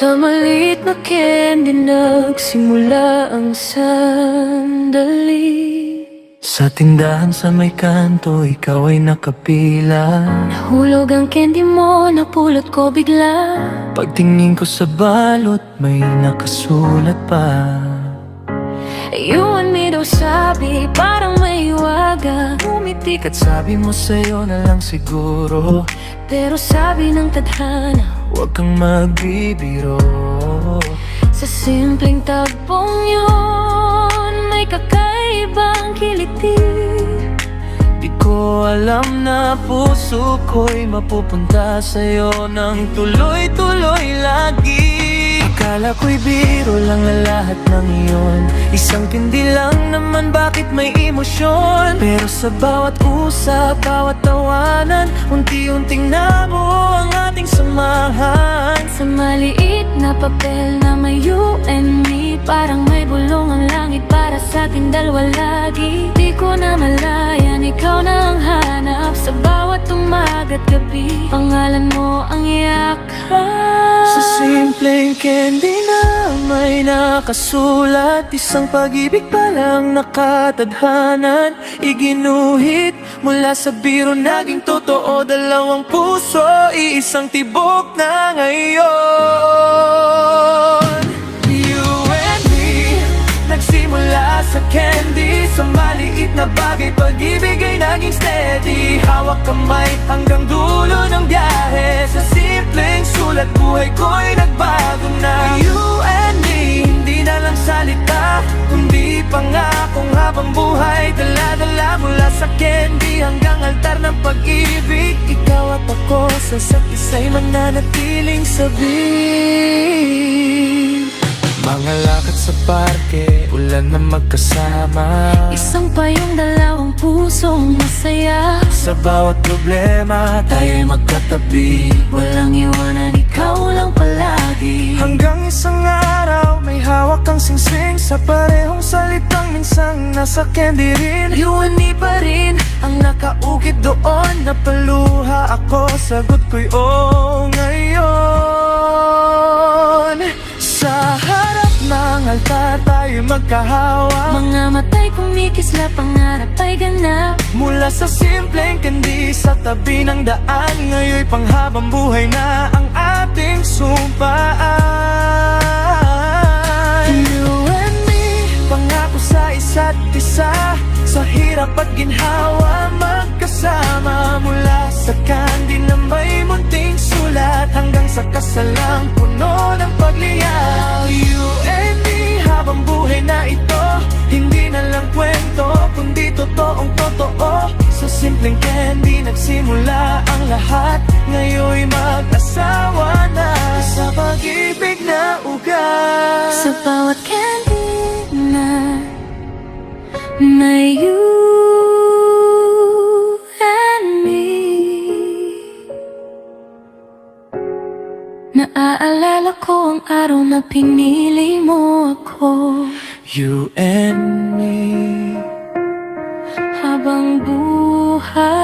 Sa maliit na candy nagsimula ang sandali. Sa tindahan sa may kanto, ikaw ay nakapila. Nahulog ang candy mo, napulot ko bigla. Pagtingin ko sa balot, may nakasulat pa. You and me daw sabi, parang may waga. Umitik at sabi mo sa'yo na lang siguro. Pero sabi ng tadhana, huwag kang magbibiro. sa simpleng tagpong yun, may kakaibang kiliti. Di ko alam na puso ko'y mapupunta sa'yo ng tuloy-tuloy lagi. Akala ko'y biro lang na lahat ng iyon, isang tindi lang naman, bakit may emosyon? Pero sa bawat usap, bawat tawanan, unti-unting nabuo ang ating samahan. Sa maliit na papel na may you and me, parang may bulong ang langit para sa ating dalawa lagi. Di ko na malayan, ikaw na ang hanap sa bawat umaga't gabi. Pangalan mo ang yakap. Sa simpleng candy na may nakasulat, isang pag-ibig pa lang nakatadhanan. Iginuhit mula sa biro, naging totoo, dalawang puso, iisang tibok na ngayon. You and me, nagsimula sa candy, sa maliit na bagay, pag-ibig ay naging steady. Hawak kamay hanggang dulo ng biyahe, sa simpleng sulat buhay ko'y nagbago na. You and me, hindi na lang salita, kundi pangakong habang buhay, dala-dala mula sa candy hanggang altar ng pag-ibig. Ikaw at ako sa isa't isa'y mananatiling sabik. Mga lakad sa parke, ulan na magkasama, Isang pa yung dalawang pusong masaya. sa bawat problema tayo'y magkatabi, Walang iwanan, ikaw lang palagi. hanggang isang araw may hawak kang singsing, sa parehong salitang minsang nasa candy rin. You and me pa rin Ang nakaukit doon, napaluha ako, sagot ko'y oo ngayon. Sa harap ng altar tayo'y magkahawa, mga matay kumikisla, pangarap ay ganap. mula sa simpleng candy sa tabi ng daan, ngayon'y panghabang buhay na ang ating sumpaan. You and me, pangako sa isa't isa, sa hirap at ginhawa magkasama. Mula sa candy na may munting sulat, hanggang sa kasalang puno ng pagliyaw. You and me, habang buhay na ito, hindi na lang kwento, kundi totoong totoo. Sa simpleng candy nagsimula ang lahat, ngayon'y mag-asawa na sa pag-ibig na ugat. Sa bawat candy na may you and me, naaalala ko ang araw na pinili mo ako. You and me, Habang buhay